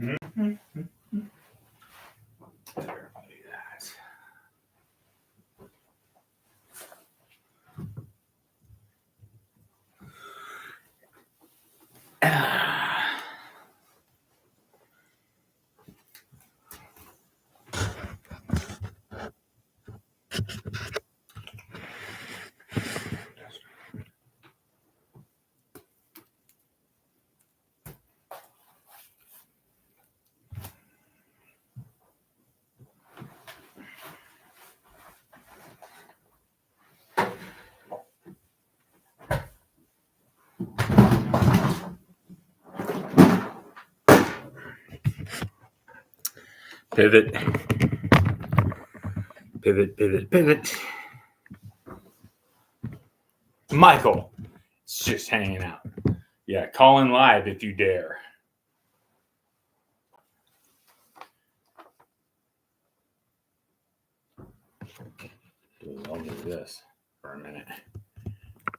Mm-hmm. Verify that. Pivot. Pivot, pivot, pivot. Michael, it's just hanging out. Yeah, call in live if you dare. I'll do this for a minute.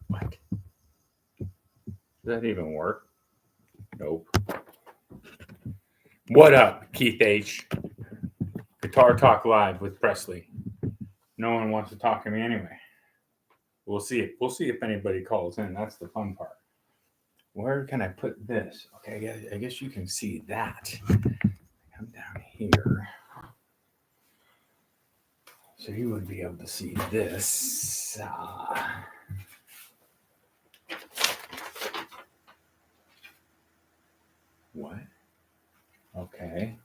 What? Does that even work? Nope. What up, Keith H? Guitar Talk Live with Presley. No one wants to talk to me anyway. We'll see. We'll see if anybody calls in. That's the fun part. Where can I put this? Okay, I guess you can see that. Come down here. So you would be able to see this. What? Okay.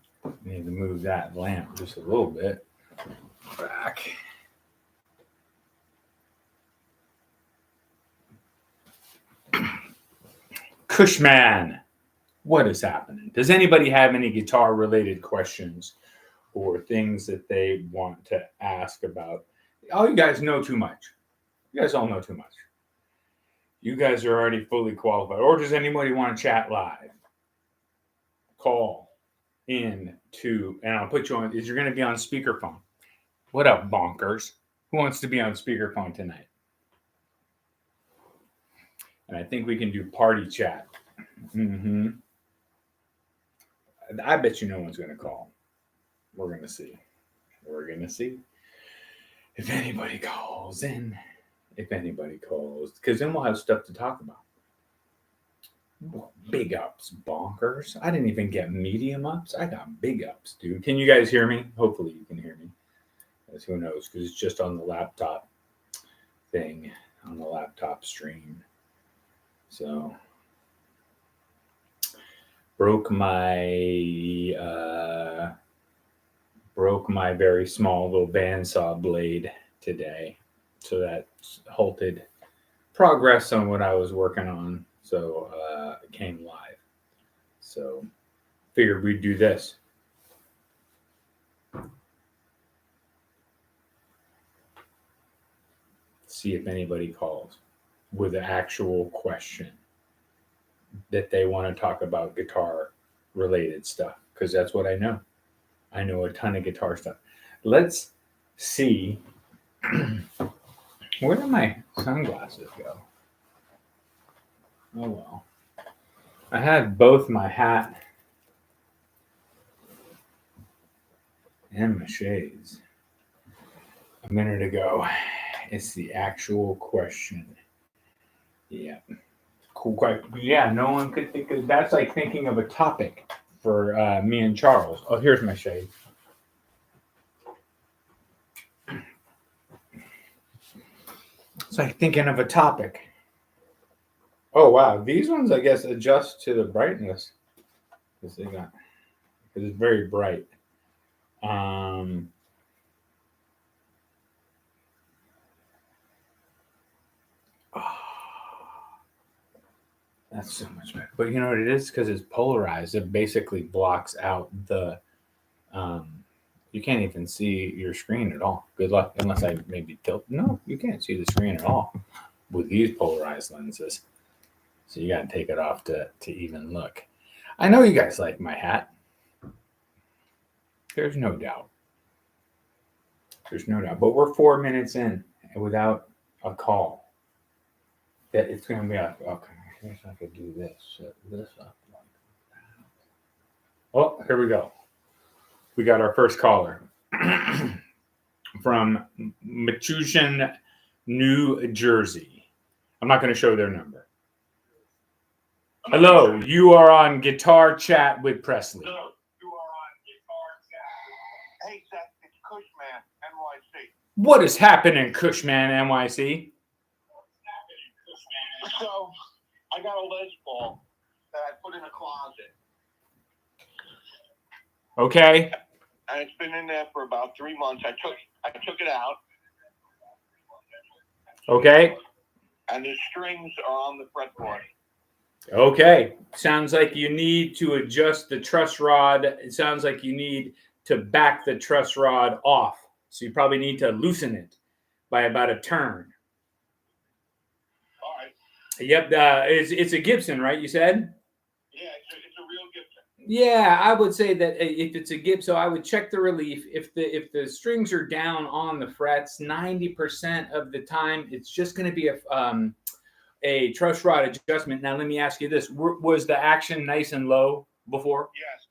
Need to move that lamp just a little bit back. Cushman, what is happening? Does anybody have any guitar related questions or things that they want to ask about? Oh, you guys know too much. You guys all know too much. You guys are already fully qualified. Or does anybody want to chat live? Call in to, and I'll put you on, you're going to be on speakerphone. What up, bonkers? Who wants to be on speakerphone tonight? And I think we can do party chat. Mm-hmm. I bet you no one's going to call. We're going to see. We're going to see if anybody calls in. If anybody calls. Because then we'll have stuff to talk about. Big ups, bonkers. I didn't even get medium ups. I got big ups, dude. Can you guys hear me? Hopefully you can hear me. Because who knows? Because it's just on the laptop thing. On the laptop stream. So broke my very small little bandsaw blade today, so that halted progress on what I was working on. So it came live. So figured we'd do this. See if anybody calls with an actual question that they want to talk about guitar related stuff, because that's what I know. I know a ton of guitar stuff. Let's see. Where did my sunglasses go? Oh well. I had both my hat and my shades a minute ago. It's the actual question. Yeah. Cool. Yeah, no one could think of that's like thinking of a topic for me and Charles. Oh, here's my shade. It's like thinking of a topic. Oh wow, these ones I guess adjust to the brightness because it's very bright. That's so much better. But you know what it is? Because it's polarized. It basically blocks out the. You can't even see your screen at all. Good luck, unless I maybe tilt. No, you can't see the screen at all with these polarized lenses. So you got to take it off to even look. I know you guys like my hat. There's no doubt. There's no doubt. But we're 4 minutes in without a call. That it's going to be like, okay, here's how I could do this. Set this up like that. Oh, here we go. We got our first caller from Metuchen, New Jersey. I'm not going to show their number. Hello, you are on Guitar Chat with Presley. Hello, you are on Guitar Chat. Hey, Seth, it's Cushman, NYC. What is happening, Cushman, NYC? So, I got a Les Paul that I put in a closet. Okay. And it's been in there for about 3 months. I took it out. Okay. And the strings are on the fretboard. Okay. Sounds like you need to adjust the truss rod. It sounds like you need to back the truss rod off. So you probably need to loosen it by about a turn. All right. Yep. It's a Gibson, right? You said? Yeah, it's a real Gibson. Yeah, I would say that if it's a Gibson, I would check the relief. If the strings are down on the frets, 90% of the time, it's just going to be a truss rod adjustment. Now, let me ask you this: was the action nice and low before? Yes.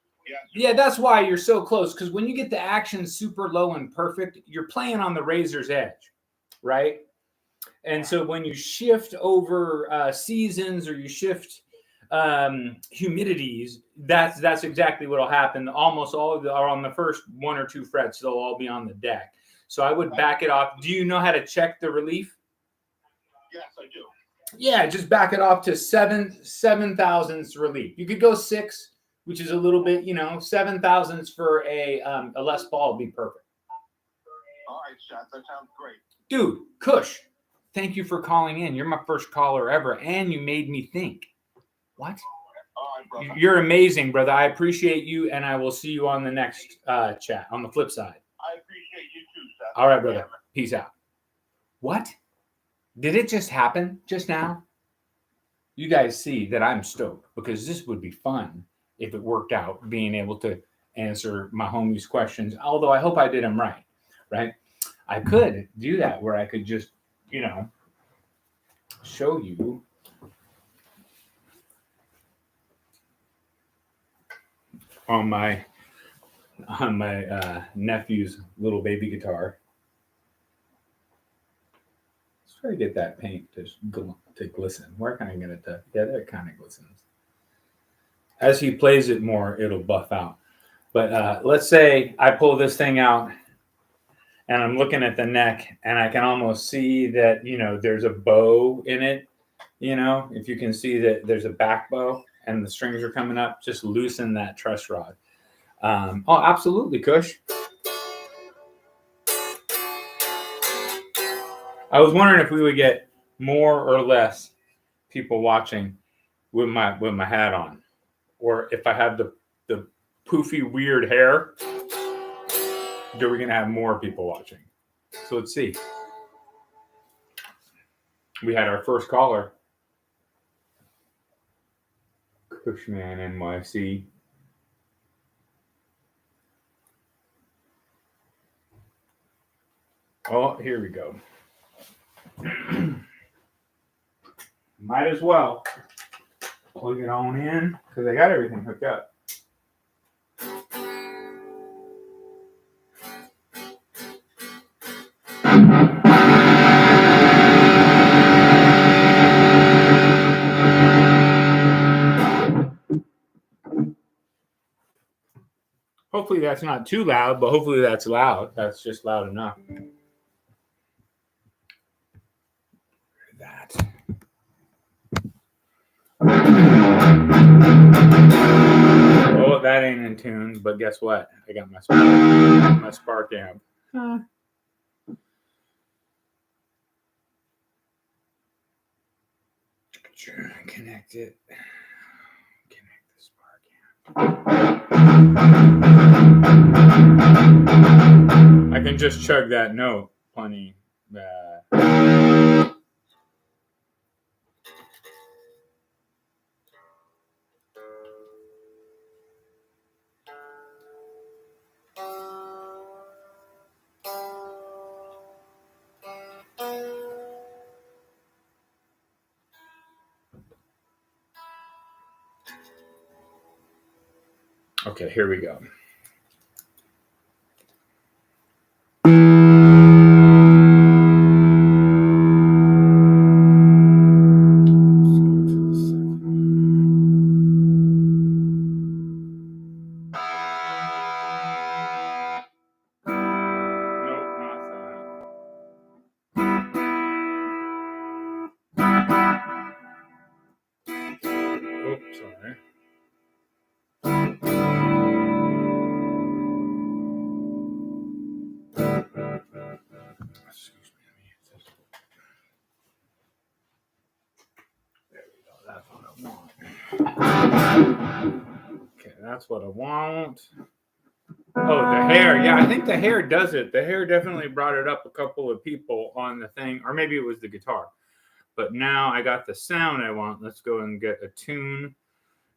Yeah, that's why you're so close. Because when you get the action super low and perfect, you're playing on the razor's edge, right? And so when you shift over seasons or you shift humidities, that's exactly what will happen. Almost all of them are on the first 1 or 2 frets. They'll all be on the deck. So I would back it off. Do you know how to check the relief? Yes, I do. Yeah, just back it off to 7 thousandths relief. You could go 6, which is a little bit, 7 thousandths for a Les Paul would be perfect. All right, Seth, that sounds great. Dude, Kush, thank you for calling in. You're my first caller ever, and you made me think. What? All right, brother. You're amazing, brother. I appreciate you, and I will see you on the next chat, on the flip side. I appreciate you too, Seth. All right, brother. Peace out. What? Did it just happen just now? You guys see that I'm stoked because this would be fun if it worked out, being able to answer my homies' questions, although I hope I did them right? I could do that where I could just, show you on my nephew's little baby guitar. Let's try to get that paint to glisten. Where can I get it to? Yeah, that kind of glistens. As he plays it more, it'll buff out. But let's say I pull this thing out and I'm looking at the neck and I can almost see that, there's a bow in it. If you can see that there's a back bow and the strings are coming up, just loosen that truss rod. Oh, absolutely, Kush. I was wondering if we would get more or less people watching with my hat on, or if I have the poofy weird hair. Do we gonna have more people watching? So let's see. We had our first caller, Cushman NYC. Oh, here we go. Might as well plug it on in because I got everything hooked up. Hopefully that's not too loud, but hopefully that's loud. That's just loud enough. That. Oh, that ain't in tune, but guess what? I got my spark amp. Connect it. Connect the spark amp. I can just chug that note plenty. Okay, here we go. Sorry. Excuse me. There we go. That's what I want. Okay, that's what I want. Oh, the hair. Yeah, I think the hair does it. The hair definitely brought it up a couple of people on the thing, or maybe it was the guitar. But now I got the sound I want. Let's go and get a tune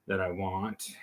that I want.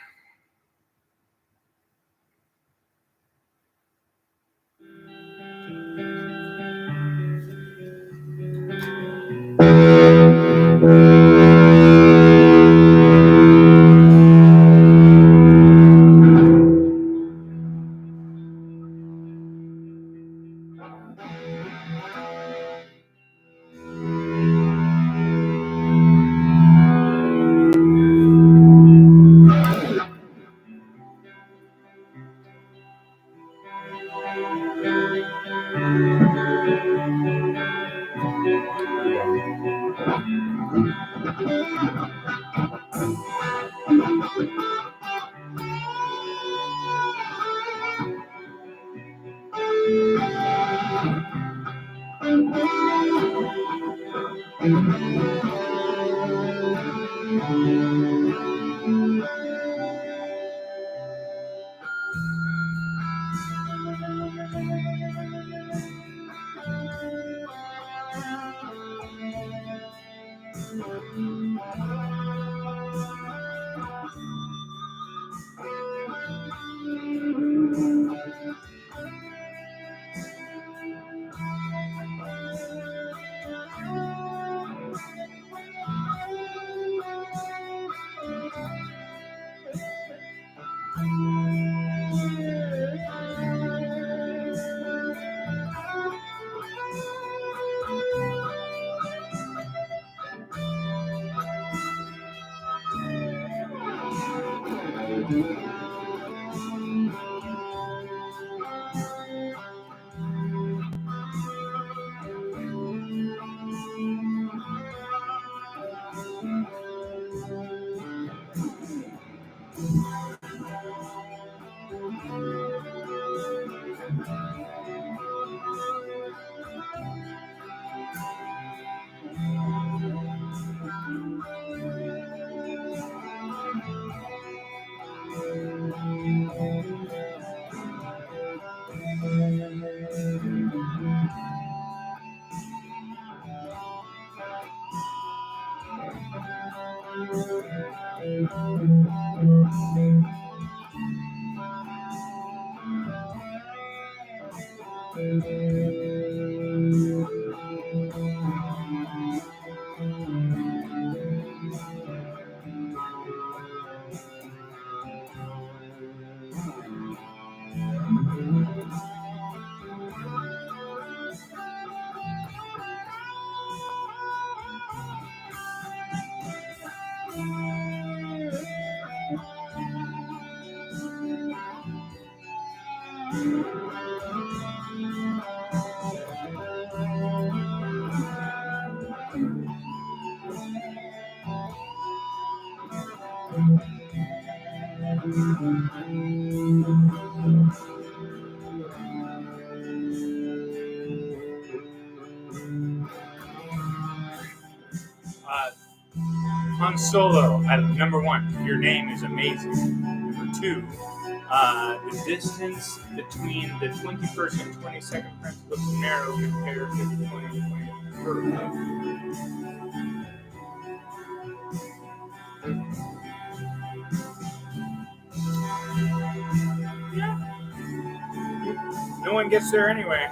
Han Solo, number one, your name is amazing. Number two, the distance between the 21st and 22nd prints looks narrow compared to the 20 and 21st. Yeah. No one gets there anyway.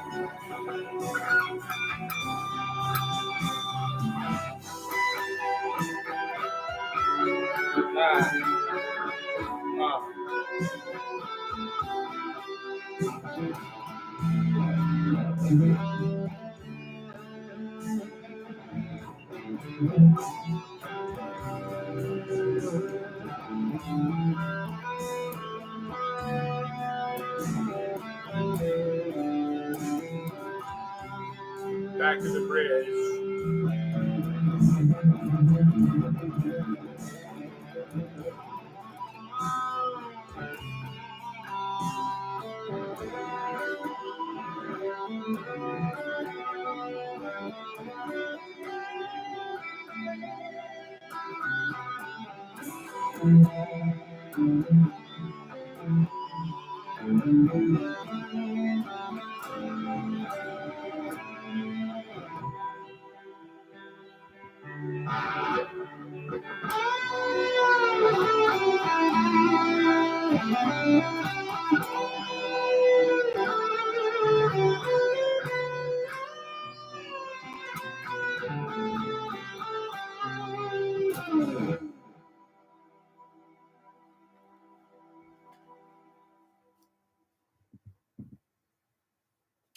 Back to the bridge.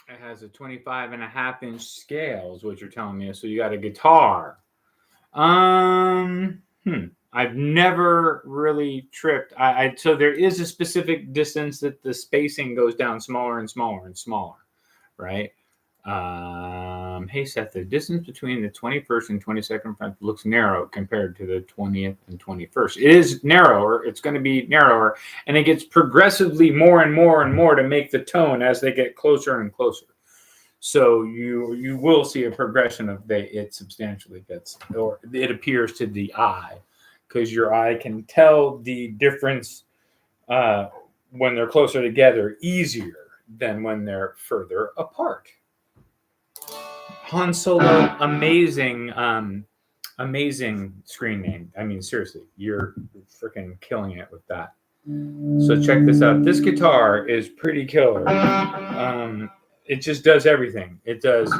It has a 25.5-inch scale, is what you're telling me. So you got a guitar. I've never really tripped. So there is a specific distance that the spacing goes down smaller and smaller and smaller, right? Hey Seth, the distance between the 21st and 22nd fret looks narrow compared to the 20th and 21st. It is narrower. It's going to be narrower, and it gets progressively more and more and more to make the tone as they get closer and closer. So you will see a progression of it substantially gets, or it appears to the eye, because your eye can tell the difference when they're closer together easier than when they're further apart. Han Solo, amazing screen name. I mean, seriously, you're freaking killing it with that. So check this out. This guitar is pretty killer. It just does everything. It does.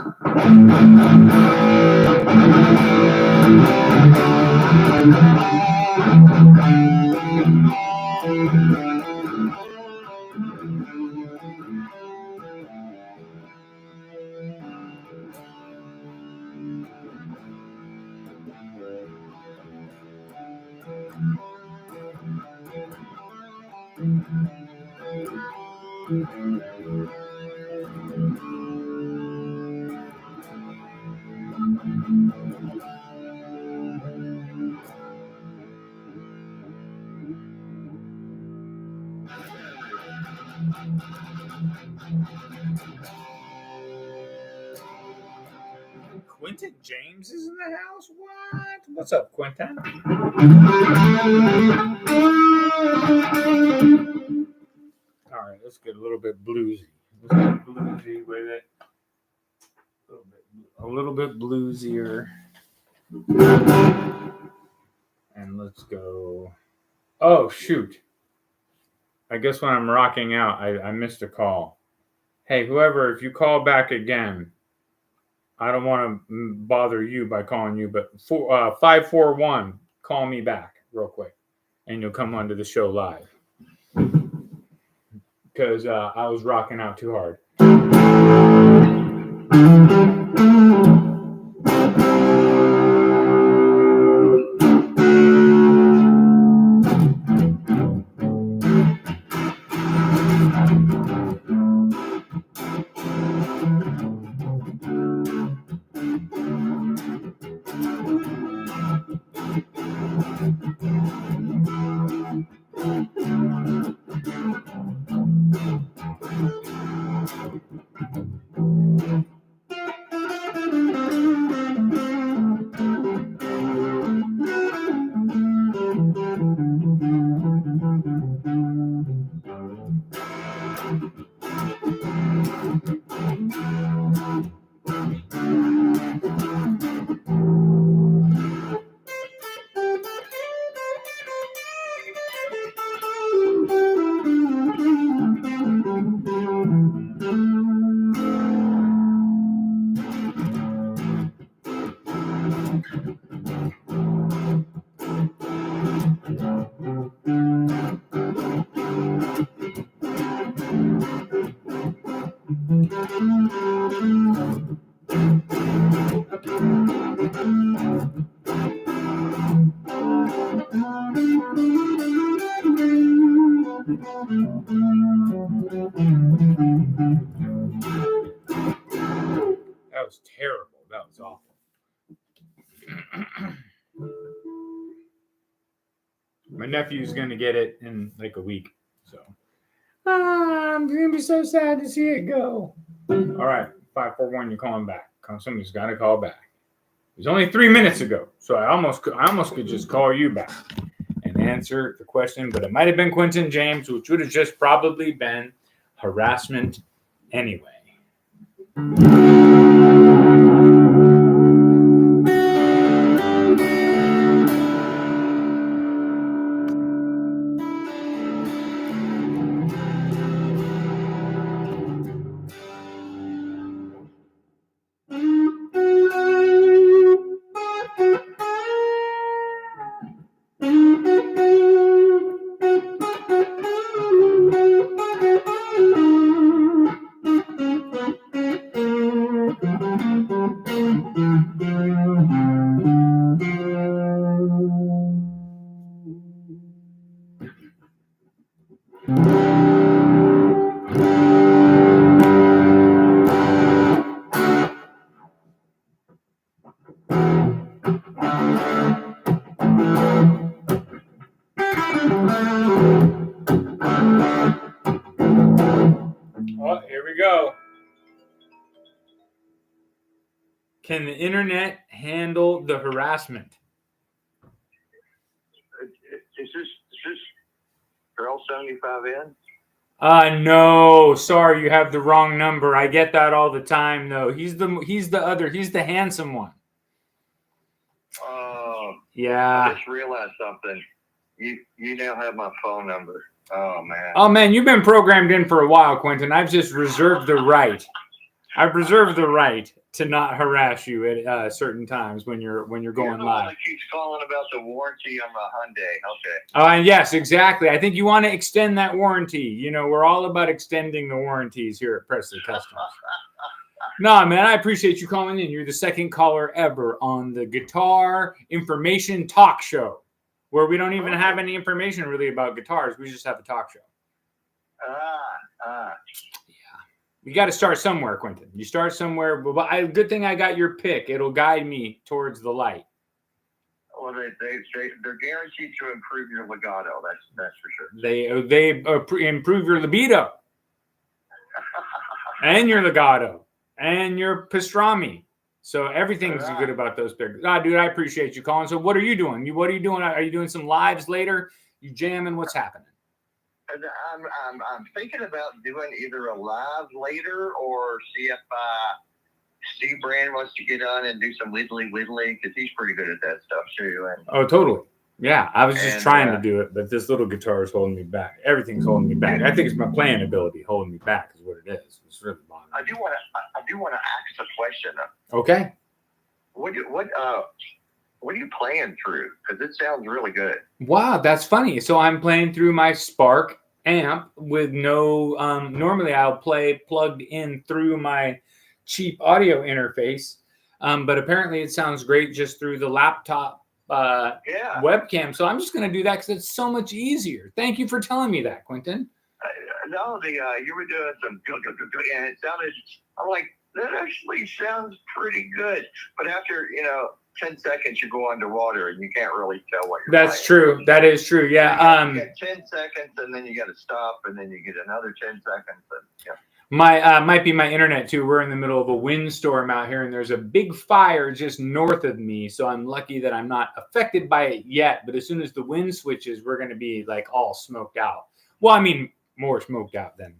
Quentin James is in the house? What? What's up, Quentin? All right, let's get a little bit bluesy. Let's get bluesy with it. A little bit bluesier. And let's go. Oh, shoot. I guess when I'm rocking out, I missed a call. Hey, whoever, if you call back again, I don't want to bother you by calling you, but 541, call me back real quick, and you'll come onto the show live. Because I was rocking out too hard. That was terrible. That was awful. My nephew's going to get it in like a week. So I'm going to be so sad to see it go. All right. 541, you're calling back. Somebody's got to call back. It was only 3 minutes ago. So I almost could just call you back and answer the question. But it might have been Quentin James, which would have just probably been harassment anyway. Oh, here we go. Can the internet handle the harassment? Is this Girl 75N? No, sorry, you have the wrong number. I get that all the time, though. He's the handsome one. Yeah. I just realized something. You now have my phone number. Oh man. Oh man, you've been programmed in for a while, Quentin. I've just reserved the right. I've reserved the right to not harass you at certain times when you're going You're the one live. that keeps calling about the warranty on the Hyundai. Okay. Yes, exactly. I think you want to extend that warranty. You know, we're all about extending the warranties here at Presley Customs. No, man, I appreciate you calling in. You're the second caller ever on the Guitar Information Talk Show, where we don't even have any information really about guitars. We just have a talk show. Yeah. You got to start somewhere, Quentin. You start somewhere. But good thing I got your pick. It'll guide me towards the light. Well, they're guaranteed to improve your legato. That's for sure. They improve your libido and your legato and your pastrami. So everything's good about those picks. Dude, I appreciate you calling. So what are you doing? What are you doing? Are you doing some lives later? You jamming? What's happening? I'm thinking about doing either a live later or see if Steve Brand wants to get on and do some widdly because he's pretty good at that stuff too. And, oh, totally. Yeah, I was just trying to do it, but this little guitar is holding me back. Everything's holding me back. I think it's my playing ability holding me back is what it is. It's really bothering me. I do want to ask a question. Okay. What are you playing through? Because it sounds really good. Wow, that's funny. So I'm playing through my Spark amp with no. Normally I'll play plugged in through my cheap audio interface, but apparently it sounds great just through the laptop webcam. So I'm just going to do that because it's so much easier. Thank you for telling me that, Quentin. No, you were doing some good, and it sounded. I'm like, that actually sounds pretty good. But after 10 seconds, you go underwater and you can't really tell what you're That's playing. true. That is true. Yeah. You get 10 seconds and then you got to stop and then you get another 10 seconds. And, might be my internet too. We're in the middle of a windstorm out here and there's a big fire just north of me. So I'm lucky that I'm not affected by it yet. But as soon as the wind switches, we're going to be like all smoked out. Well, I mean, more smoked out than,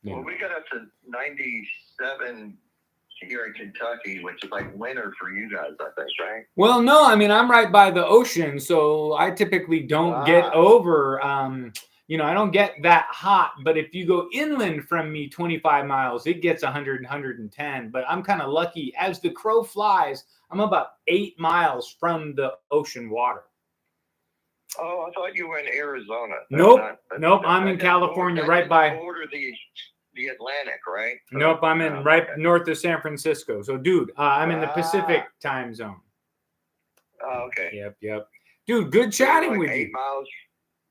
Well, we got up to 97 here in Kentucky, which is like winter for you guys, I think, right? Well, no, I mean, I'm right by the ocean, so I typically don't get over, I don't get that hot. But if you go inland from me 25 miles, it gets 100, 110. But I'm kind of lucky. As the crow flies, I'm about 8 miles from the ocean water. Oh, I thought you were in Arizona. Nope. I'm in California, right by border the Atlantic, right? Nope, I'm in north of San Francisco. So, dude, I'm in the Pacific time zone. Oh, okay. Yep. Dude, good chatting with 8 you. miles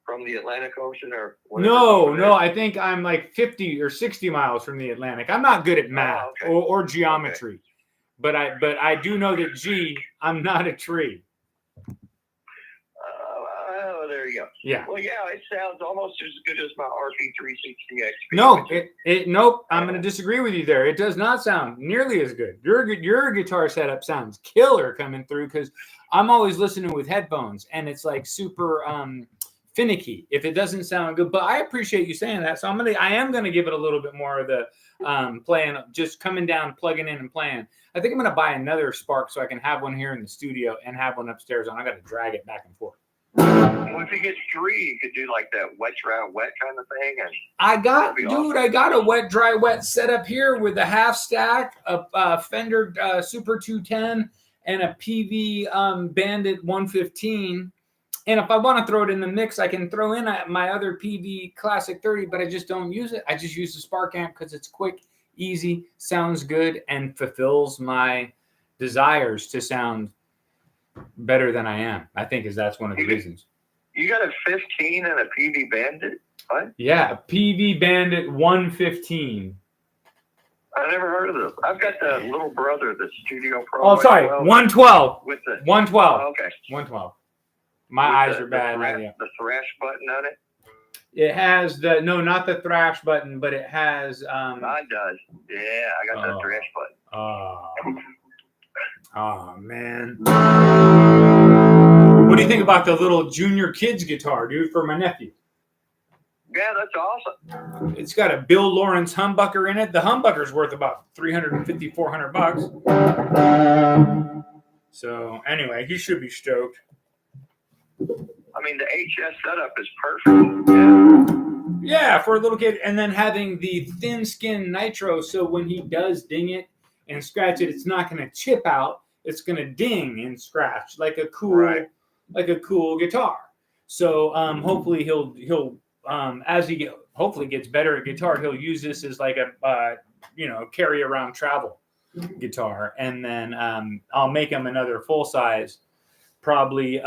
from the Atlantic Ocean or No. I think I'm like 50 or 60 miles from the Atlantic. I'm not good at math or geometry, but I do know that I'm not a tree. Oh, there you go. Yeah. Well, yeah, it sounds almost as good as my RP360X. No, nope. I'm going to disagree with you there. It does not sound nearly as good. Your guitar setup sounds killer coming through because I'm always listening with headphones and it's like super finicky if it doesn't sound good. But I appreciate you saying that, so I am gonna give it a little bit more of the playing, just coming down, plugging in, and playing. I think I'm gonna buy another Spark so I can have one here in the studio and have one upstairs. And I got to drag it back and forth. Well, if you get three, you could do like that wet, dry, wet kind of thing. And I got a wet, dry, wet setup here with a half stack, a Fender Super 210, and a PV Bandit 115. And if I want to throw it in the mix, I can throw in my other PV Classic 30, but I just don't use it. I just use the Spark amp because it's quick, easy, sounds good, and fulfills my desires to sound better than I am. I think that's one of the reasons. You got a 15 and a PV Bandit? What? Yeah, PV Bandit 115. I never heard of this. I've got the little brother, the Studio Pro. Oh, sorry, 112. With the 112. Oh, okay. 112. My eyes are bad. The thrash button on it? It has not the thrash button, but it has. Mine does. Yeah, I got the thrash button. Oh, man. What do you think about the little junior kids guitar, dude, for my nephew? Yeah, that's awesome. It's got a Bill Lawrence humbucker in it. The humbucker's worth about $350, $400. So anyway, he should be stoked. I mean, the HS setup is perfect. Yeah, for a little kid. And then having the thin skin nitro, so when he does ding it and scratch it, it's not going to chip out. It's going to ding and scratch like a cool guitar. So hopefully he'll as he hopefully gets better at guitar, he'll use this as like a carry around travel guitar. And then I'll make him another full size, probably.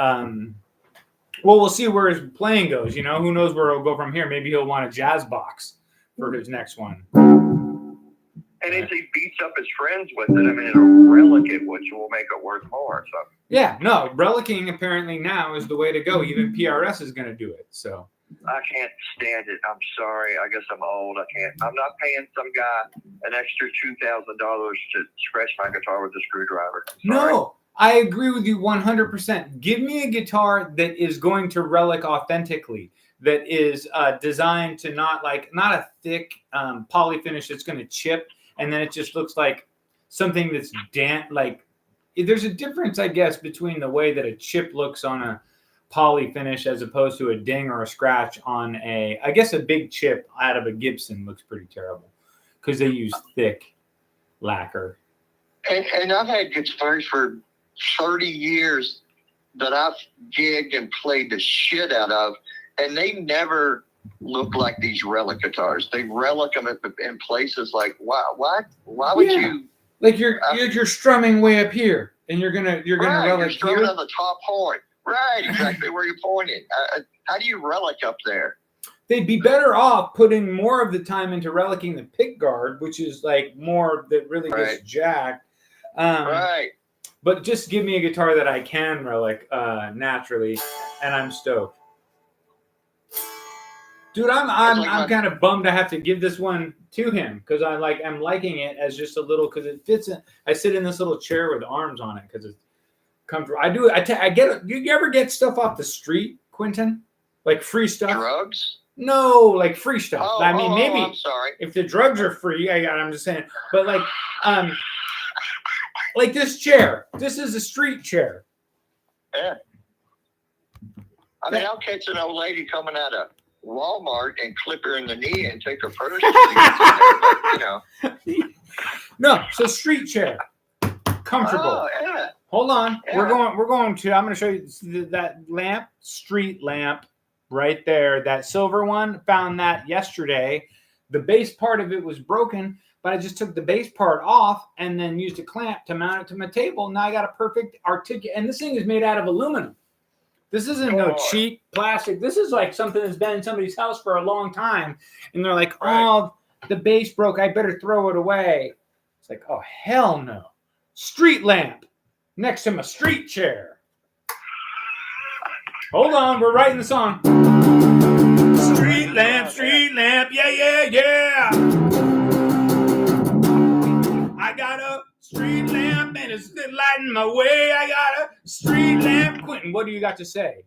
Well, we'll see where his playing goes. You know, who knows where he'll go from here? Maybe he'll want a jazz box for his next one. And if he beats up his friends with it, I mean, it'll relic it, which will make it worth more. So. Yeah, no, relicking apparently now is the way to go. Even PRS is going to do it. So. I can't stand it. I'm sorry. I guess I'm old. I can't. I'm not paying some guy an extra $2,000 to scratch my guitar with a screwdriver. No, I agree with you 100%. Give me a guitar that is going to relic authentically, that is designed to not a thick poly finish that's going to chip, and then it just looks like something that's there's a difference, I guess, between the way that a chip looks on a poly finish as opposed to a ding or a scratch on I guess a big chip out of a Gibson looks pretty terrible because they use thick lacquer. And I've had guitars for 30 years that I've gigged and played the shit out of, and they never look like these relic guitars. They relic them in places like, why would you? Like you're strumming way up here, and you're gonna relic you're strumming here on the top horn. Right, exactly where you're pointing. How do you relic up there? They'd be better off putting more of the time into relicking the pick guard, which is like more that really gets jacked. Right. But just give me a guitar that I can relic naturally, and I'm stoked. Dude, I'm kind of bummed I have to give this one to him because I'm liking it as just a little because it fits in. I sit in this little chair with arms on it because it's comfortable. I do. I get it. Do you ever get stuff off the street, Quentin? Like free stuff? Drugs? No, like free stuff. Maybe. I'm sorry. If the drugs are free, I'm just saying. But like this chair. This is a street chair. Yeah. I mean, I'll catch an old lady coming out of Walmart and clip her in the knee and take her purse. No, so street chair. Comfortable. Oh, yeah. Hold on. Yeah. We're going to, I'm going to show you that lamp, street lamp right there. That silver one, found that yesterday. The base part of it was broken, but I just took the base part off and then used a clamp to mount it to my table. Now I got a perfect articulate, and this thing is made out of aluminum This isn't no cheap plastic. This is like something that's been in somebody's house for a long time. And they're like, oh, the base broke. I better throw it away. It's like, oh, hell no. Street lamp next to my street chair. Hold on. We're writing the song. Street lamp. Yeah. I got a street lamp and it's lighting my way. I got a street lamp. Quentin, what do you got to say?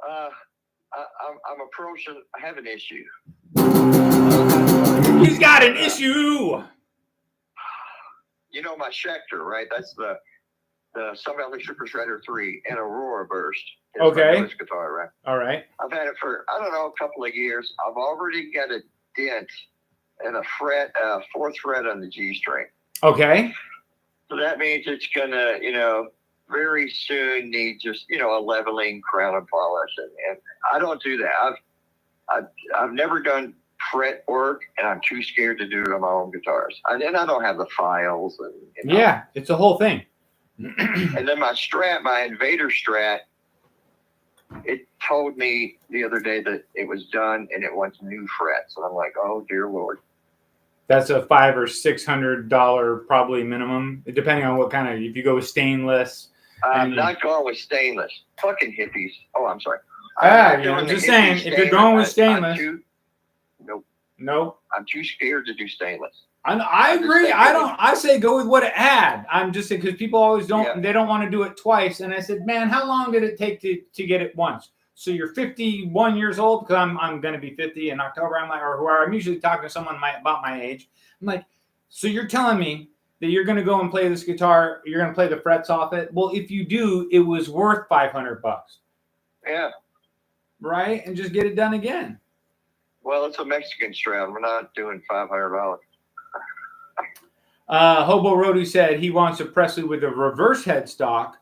I'm approaching. I have an issue. He's got an issue. You know my Schecter, right? That's the Sun Valley Super Shredder 3 and Aurora Burst. Okay. My guitar, right? All right. I've had it for, I don't know, a couple of years. I've already got a dent and a fret, fourth fret on the G string. Okay. So that means it's gonna, very soon need just, a leveling, crown and polish, and I don't do that. I've never done fret work, and I'm too scared to do it on my own guitars. And I don't have the files, and yeah, it's a whole thing. And then my Strat, my Invader Strat, it told me the other day that it was done and it wants new frets, and I'm like, oh dear Lord. That's a $500 or $600 probably minimum, depending on what kind of. If you go with stainless. I'm not going with stainless. Fucking hippies. Oh, I'm sorry. I'm just saying, if you're going with stainless. Nope. I'm too scared to do stainless. I agree. I say go with what it had. I'm just saying because people always don't. They don't want to do it twice. And I said, man, how long did it take to get it once? So you're 51 years old, because I'm going to be 50 in October. I'm like, or I'm usually talking to someone about my age. I'm like, so you're telling me that you're going to go and play this guitar, you're going to play the frets off it? Well, if you do, it was worth $500. Yeah. Right? And just get it done again. Well, it's a Mexican Strat. We're not doing $500. Hobo Roadie said he wants a Presley with a reverse headstock,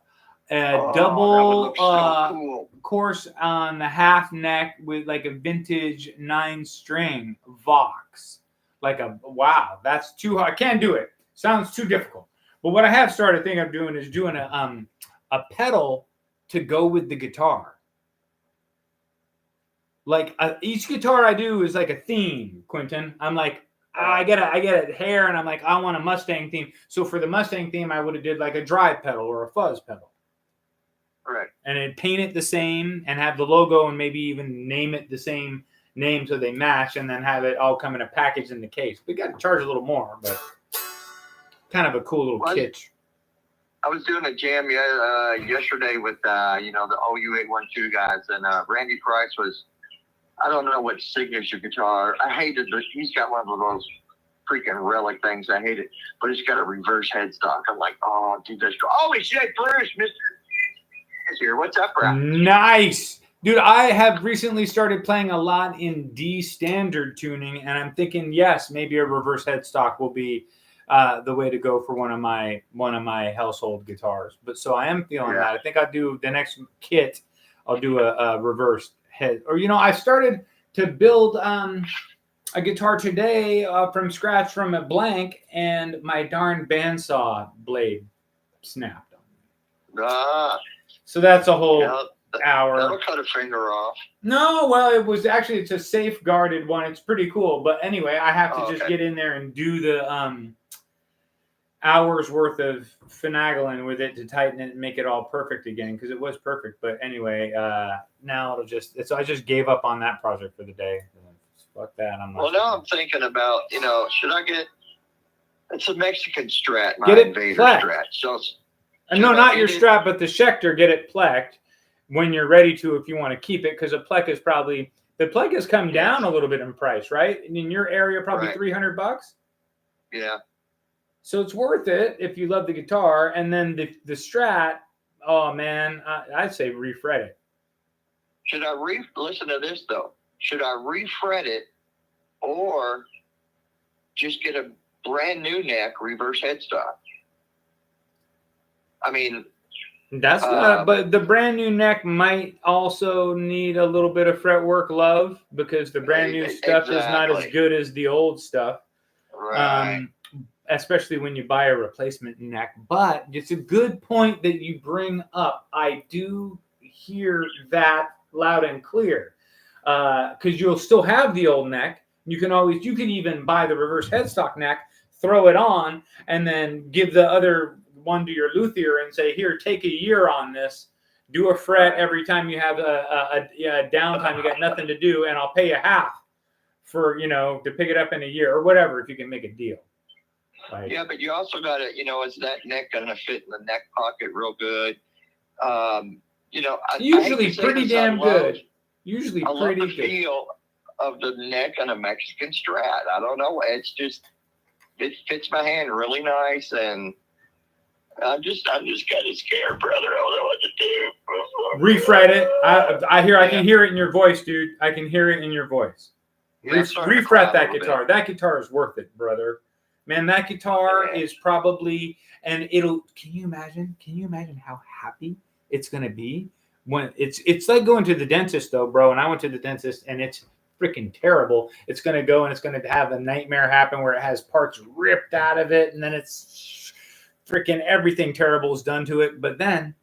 double so cool. Course on the half neck with like a vintage 9-string Vox. Wow, that's too hard. I can't do it. Sounds too difficult. But what I have started thinking of doing is doing a pedal to go with the guitar. Like each guitar I do is like a theme, Quentin. I'm like, I get a hair, and I'm like, I want a Mustang theme. So for the Mustang theme, I would have did like a drive pedal or a fuzz pedal. Right. And it'd paint it the same and have the logo and maybe even name it the same name so they match, and then have it all come in a package in the case. We got to charge a little more, but kind of a cool little kitsch. I was doing a jam yesterday with the OU812 guys, and Randy Price was, I don't know what signature guitar. I hated it. He's got one of those freaking relic things. I hate it, but it's got a reverse headstock. I'm like, oh, dude, that's cool. Holy shit, Bruce, Mr. is here. What's up, bro? Nice. Dude, I have recently started playing a lot in D standard tuning, and I'm thinking, yes, maybe a reverse headstock will be the way to go for one of my household guitars. But so I am feeling that. I think I'll do the next kit. I'll do a reverse head. Or I started to build a guitar today from scratch from a blank, and my darn bandsaw blade snapped on me. So that's a whole hour. That'll cut a finger off. No, well, it's a safeguarded one. It's pretty cool. But anyway, I have to just get in there and do the hours worth of finagling with it to tighten it and make it all perfect again, because it was perfect. But anyway, now so I just gave up on that project for the day. Fuck that. Now I'm thinking about, should I get, it's a Mexican Strat, my get it Invader plecked. Strat. So no, not your Strat, but the Schecter, get it plecked when you're ready to, if you want to keep it, because a pleck is probably, the pleck has come down a little bit in price, right? And in your area, probably $300. Yeah. So it's worth it if you love the guitar. And then the Strat, oh man, I'd say refret it. Should I listen to this though? Should I refret it, or just get a brand new neck reverse headstock? I mean, that's not. But the brand new neck might also need a little bit of fretwork love, because the brand new stuff is not as good as the old stuff. Right. especially when you buy a replacement neck. But it's a good point that you bring up. I do hear that loud and clear, because you'll still have the old neck. You can even buy the reverse headstock neck, throw it on, and then give the other one to your luthier and say, here, take a year on this. Do a fret every time you have a downtime. You got nothing to do, and I'll pay you half for, to pick it up in a year or whatever, if you can make a deal. Like, yeah, but you also got to, is that neck going to fit in the neck pocket real good? Usually pretty damn good. Usually I love pretty the good. feel of the neck on a Mexican Strat. I don't know. It's just, it fits my hand really nice, and I'm just kind of scared, brother. I don't know what to do. Refret it. I can hear it in your voice, dude. I can hear it in your voice. Yeah, Refret that guitar. That guitar is worth it, brother. Man, that guitar is probably, and can you imagine? Can you imagine how happy it's gonna be when it's like going to the dentist, though, bro. And I went to the dentist, and it's freaking terrible. It's gonna go and it's gonna have a nightmare happen where it has parts ripped out of it, and then it's freaking everything terrible is done to it. But then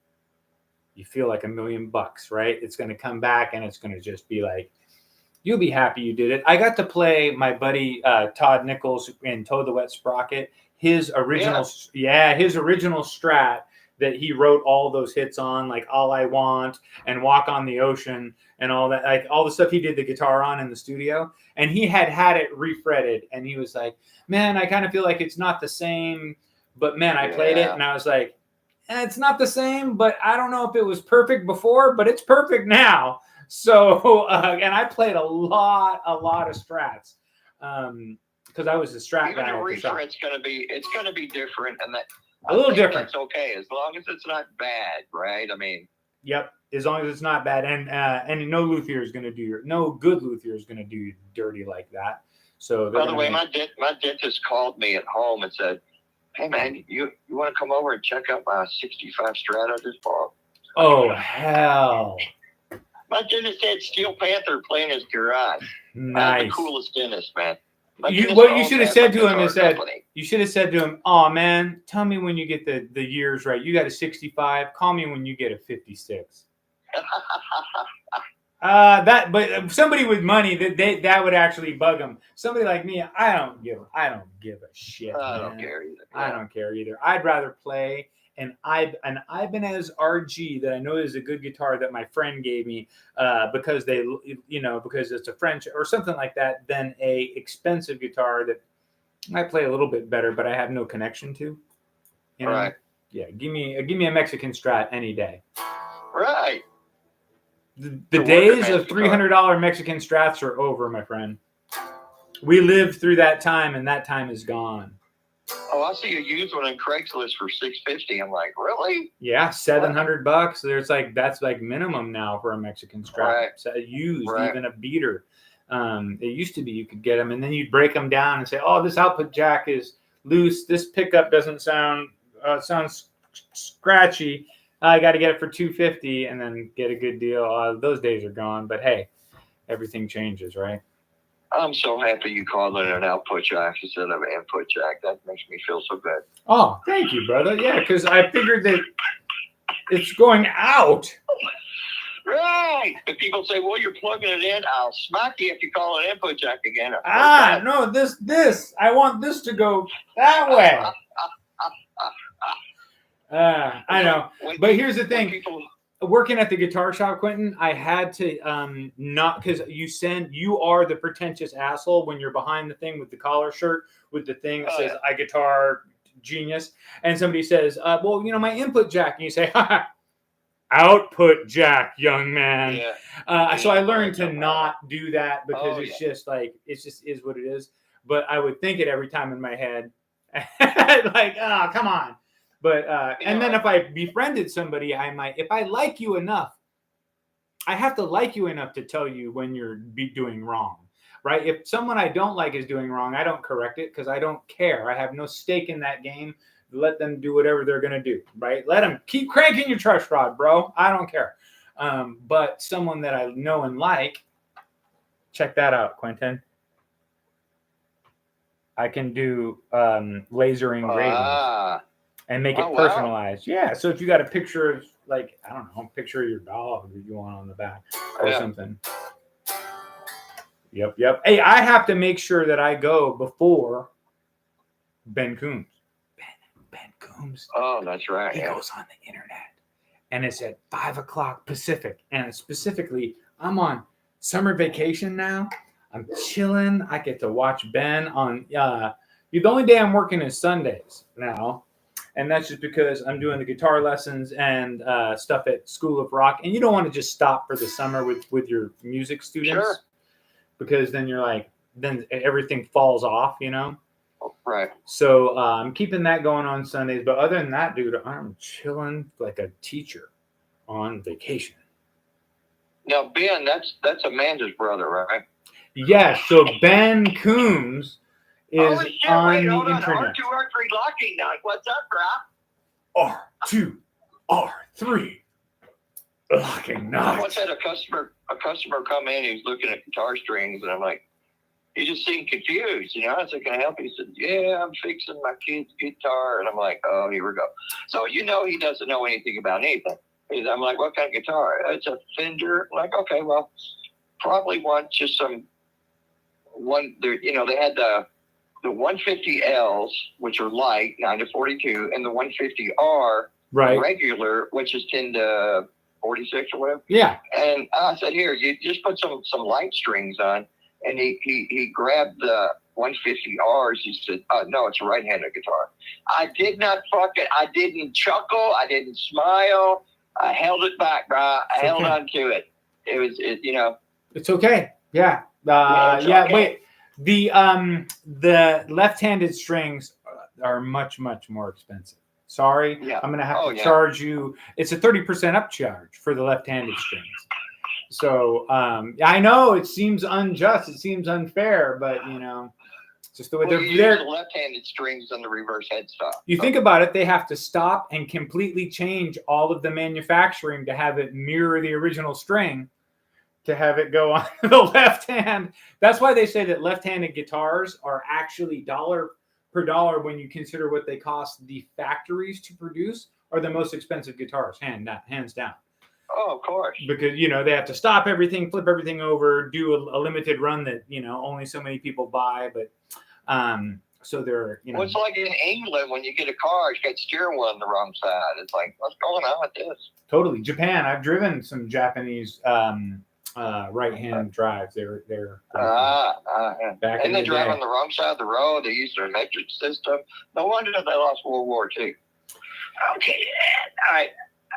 you feel like $1 million, right? It's gonna come back, and it's gonna just be like, you'll be happy you did it. I got to play my buddy Todd Nichols in Toad the Wet Sprocket. His original Strat that he wrote all those hits on, like All I Want and Walk on the Ocean and all that, like all the stuff he did the guitar on in the studio. And he had it refretted, and he was like, man, I kind of feel like it's not the same, but man, I played it and I was like, it's not the same, but I don't know if it was perfect before, but it's perfect now. So, and I played a lot of Strats, because I was a Strat Even guy. a refret's it's gonna be different, and that a little different. It's okay as long as it's not bad, right? I mean, yep, as long as it's not bad, and no luthier is gonna do no good luthier is gonna do you dirty like that. So, by the way, my dentist called me at home and said, "Hey man, you want to come over and check out my '65 Strat I just bought?" Oh hell! My dentist had Steel Panther playing his garage. Nice. I'm the coolest dentist, man. What you should have said to him is that you should have said to him, "Oh man, tell me when you get the years right. You got a 65. Call me when you get a 56." But somebody with money that would actually bug them. Somebody like me, I don't give a shit. I don't care either. Yeah. I don't care either. I'd rather play an Ibanez RG that I know is a good guitar that my friend gave me, because because it's a French or something like that, than a expensive guitar that I play a little bit better, but I have no connection to. Right. Yeah. Give me a Mexican Strat any day. Right. The days of $300 Mexican Strats are over, my friend. We lived through that time, and that time is gone. Oh, I see a used one on Craigslist for $650. I'm like, really? Yeah, $700. There's that's minimum now for a Mexican Strat. Right. So used, even a beater. It used to be you could get them, and then you'd break them down and say, "Oh, this output jack is loose. This pickup doesn't sounds scratchy. I got to get it for $250, and then get a good deal." Those days are gone. But hey, everything changes, right? I'm so happy you called it an output jack instead of an input jack. That makes me feel so good. Oh, thank you, brother. Yeah, because I figured that it's going out. Right. But people say, well, you're plugging it in. I'll smack you if you call it input jack again. No, this. I want this to go that way. I know. But here's the thing. Working at the guitar shop, Quentin, I had to not, because you are the pretentious asshole when you're behind the thing with the collar shirt with the thing that says "I guitar genius," and somebody says, "Well, my input jack," and you say, "Output jack, young man." Yeah. So I learned to not do that, because it's just is what it is. But I would think it every time in my head, like, "Oh, come on." But and then if I befriended somebody, I might, if I like you enough, I have to like you enough to tell you when you're doing wrong, right? If someone I don't like is doing wrong, I don't correct it, because I don't care. I have no stake in that game. Let them do whatever they're going to do, right? Let them keep cranking your truss rod, bro. I don't care. But someone that I know and like, check that out, Quentin. I can do laser engraving and make it Oh, wow. personalized. Yeah. So if you got a picture of, like, I don't know, picture of your dog that you want on the back or something. Yep. Hey, I have to make sure that I go before Ben Coombs. Ben Coombs. Oh, that's right. He goes on the internet, and it's at 5 o'clock Pacific, and specifically, I'm on summer vacation now. I'm chilling. I get to watch Ben on. The only day I'm working is Sundays now, and that's just because I'm doing the guitar lessons and stuff at School of Rock. And you don't want to just stop for the summer with your music students, Sure. because then you're like, then everything falls off, Right. So I'm keeping that going on Sundays. But other than that, dude, I'm chilling like a teacher on vacation. Now, Ben, that's Amanda's brother, right? Yes. So Ben Coombs is on the internet. R2, R3 locking night. What's up, bro? R2, R3 locking night. Once had a customer come in. He was looking at guitar strings, and I'm like, he just seemed confused. I said, "Can I help?" He said, "Yeah, I'm fixing my kid's guitar." And I'm like, "Oh, here we go." So he doesn't know anything about anything. I'm like, "What kind of guitar?" "It's a Fender." I'm like, "Okay, well, probably just one. They had the 150Ls, which are light, 9 to 42, and the 150R regular, which is 10 to 46 or whatever. Yeah. And I said, "Here, you just put some light strings on." And he grabbed the 150Rs. He said, "Oh, no, it's a right-handed guitar." I did not I didn't chuckle. I didn't smile. I held it back, bro. I held on to it. It's okay. Yeah. Okay. Wait. The left-handed strings are much, much more expensive. Sorry. Yeah. I'm going to have to charge you. It's a 30% upcharge for the left-handed strings. So I know it seems unjust, it seems unfair, but just the way they're the left-handed strings on the reverse headstock. You think about it, they have to stop and completely change all of the manufacturing to have it mirror the original string, to have it go on the left hand. That's why they say that left-handed guitars are actually dollar per dollar when you consider what they cost the factories to produce, are the most expensive guitars, hands down. Oh, of course. Because, they have to stop everything, flip everything over, do a limited run that, only so many people buy. But so they're, Well, it's like in England when you get a car, it's got steering wheel on the wrong side. It's like, what's going on with this? Totally. Japan. I've driven some Japanese right-hand drives. They're back and they drive on the wrong side of the road. They use their metric system. No wonder they lost World War II. Okay. All right.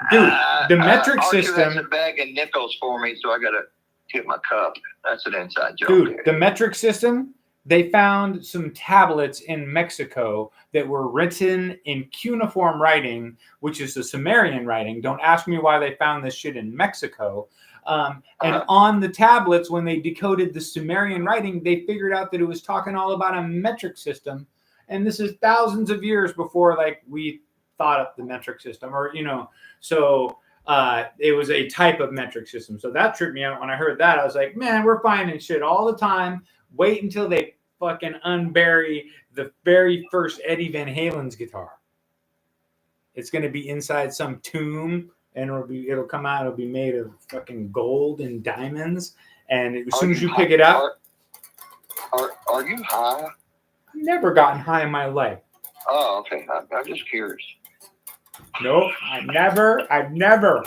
Dude, the metric system. Arthur has a bag of nickels for me, so I got to get my cup. That's an inside joke. Dude, the metric system, they found some tablets in Mexico that were written in cuneiform writing, which is the Sumerian writing. Don't ask me why they found this shit in Mexico. And on the tablets, when they decoded the Sumerian writing, they figured out that it was talking all about a metric system. And this is thousands of years before, we thought up the metric system, or so it was a type of metric system. So that tripped me out when I heard that. I was like, man, we're finding shit all the time. Wait until they fucking unbury the very first Eddie Van Halen's guitar. It's going to be inside some tomb, and it'll come out. It'll be made of fucking gold and diamonds. And as soon as you pick it up, are you high? I've never gotten high in my life. Oh, okay. I'm just curious. Nope, I've never.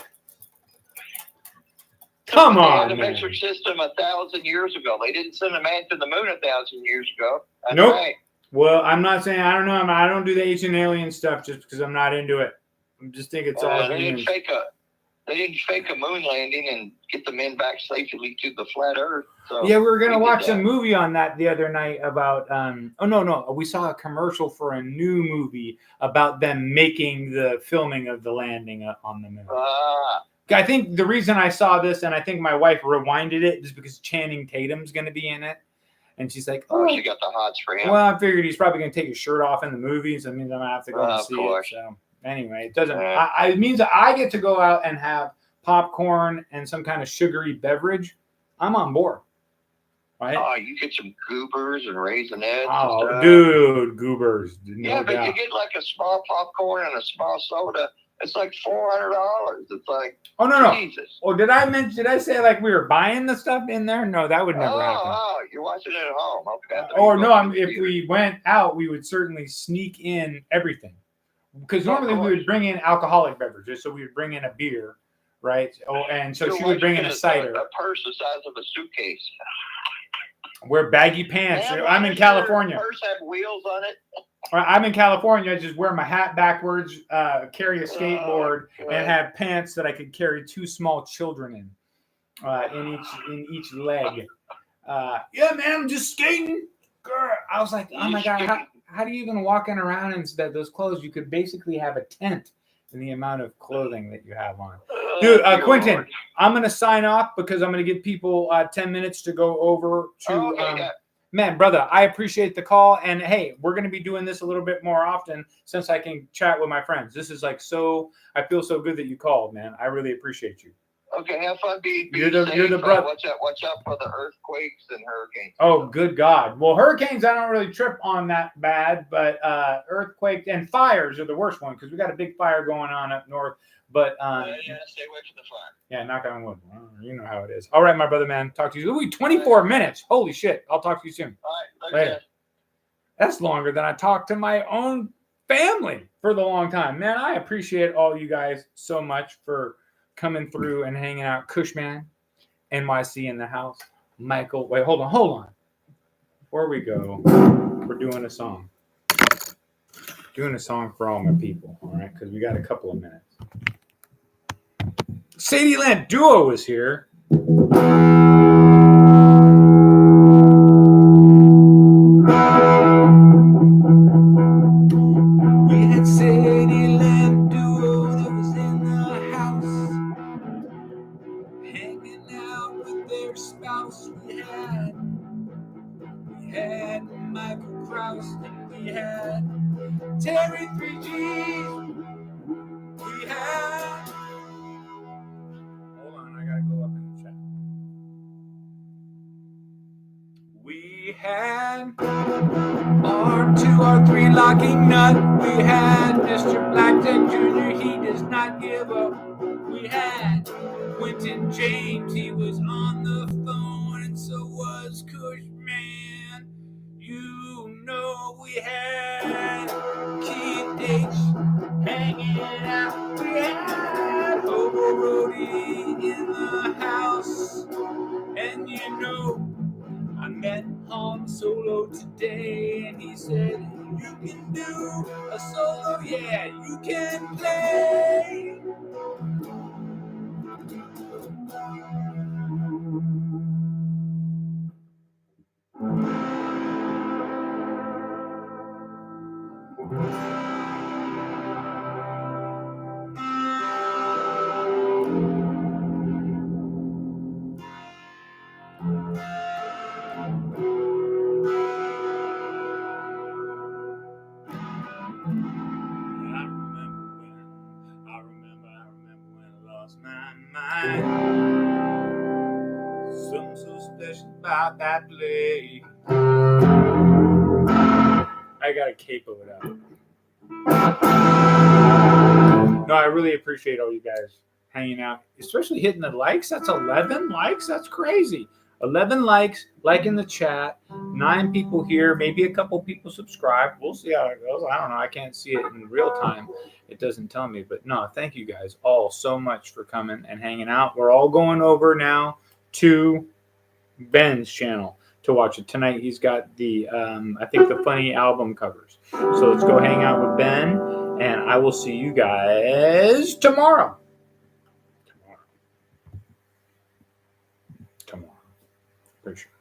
Come on, the metric system 1,000 years ago. They didn't send a man to the moon 1,000 years ago. That's nope. Right. Well, I'm not saying, I don't know. I don't do the ancient alien stuff just because I'm not into it. I just think it's all. They didn't fake a moon landing and get the men back safely to the flat Earth. So yeah, we were gonna watch a movie on that the other night about. We saw a commercial for a new movie about them making the filming of the landing on the moon. I think the reason I saw this, and I think my wife rewinded it, is because Channing Tatum's going to be in it. And she's like, "Oh, she got the hots for him." Well, I figured he's probably going to take his shirt off in the movies. I mean, I'm going to have to go and see it. So anyway, it doesn't. It means I get to go out and have popcorn and some kind of sugary beverage. I'm on board. right? Oh, you get some goobers and raisinets and Oh, stuff. dude, goobers. No Yeah, but doubt. you get like a small popcorn and a small soda. It's like $400. It's like, Oh, no. Jesus. Oh, did I say like we were buying the stuff in there? No, that would never happen. Oh, you're watching it at home. Okay. Or no, if we went out, we would certainly sneak in everything. Because normally we would bring in alcoholic beverages, so we would bring in a beer, right? Oh, and so she would bring in a cider. A purse the size of a suitcase. Wear baggy pants. I'm in California. Purse have wheels on it. I'm in California. I just wear my hat backwards, carry a skateboard, and have pants that I could carry 2 small children in each leg. Yeah, man, I'm just skating. Girl, I was like, oh my god, how do you even walking around in those clothes? You could basically have a tent in the amount of clothing that you have on. Dude, Quentin, I'm gonna sign off because I'm gonna give people 10 minutes to go over to. Man, brother, I appreciate the call, and hey, we're gonna be doing this a little bit more often since I can chat with my friends. This is like so. I feel so good that you called, man. I really appreciate you. Okay, have fun. You're the brother. Watch out for the earthquakes and hurricanes. Oh, good God. Well, hurricanes, I don't really trip on that bad, but earthquakes and fires are the worst one because we got a big fire going on up north. But stay away from the fire. Yeah, knock on wood. You know how it is. All right, my brother, man. Talk to you. Ooh, 24 minutes. Holy shit. I'll talk to you soon. All right. Later. That's longer than I talked to my own family for the long time. Man, I appreciate all you guys so much for coming through and hanging out. Cushman, NYC in the house. Michael, wait, hold on. Before we go, we're doing a song. Doing a song for all my people, all right? Because we got a couple of minutes. Sadie Land Duo is here. We had Sadie Land Duo that was in the house, hanging out with their spouse. We had Michael Krause, and we had Terry 3G. We had. Hold on, I gotta go up in the chat. We had R2, R3 locking nut. We had Mr. Blackjack Jr., he does not give up. We had Quentin James, he was on the phone, and so was Cushman. You know we had Keith H hanging out. We had Hobo Brody in the house. And you know, I met Han Solo today, and he said, you can do a solo, yeah, you can play. I remember when I lost my mind. Something so special about that place. I gotta capo it up. No, I really appreciate all you guys hanging out, especially hitting the likes. That's 11 likes. That's crazy. 11 likes, like in the chat. 9 people here, maybe a couple people subscribe. We'll see how it goes. I don't know. I can't see it in real time. It doesn't tell me. But no, thank you guys all so much for coming and hanging out. We're all going over now to Ben's channel to watch it tonight. He's got the I think the funny album covers. So let's go hang out with Ben, and I will see you guys tomorrow. Tomorrow. Pretty sure.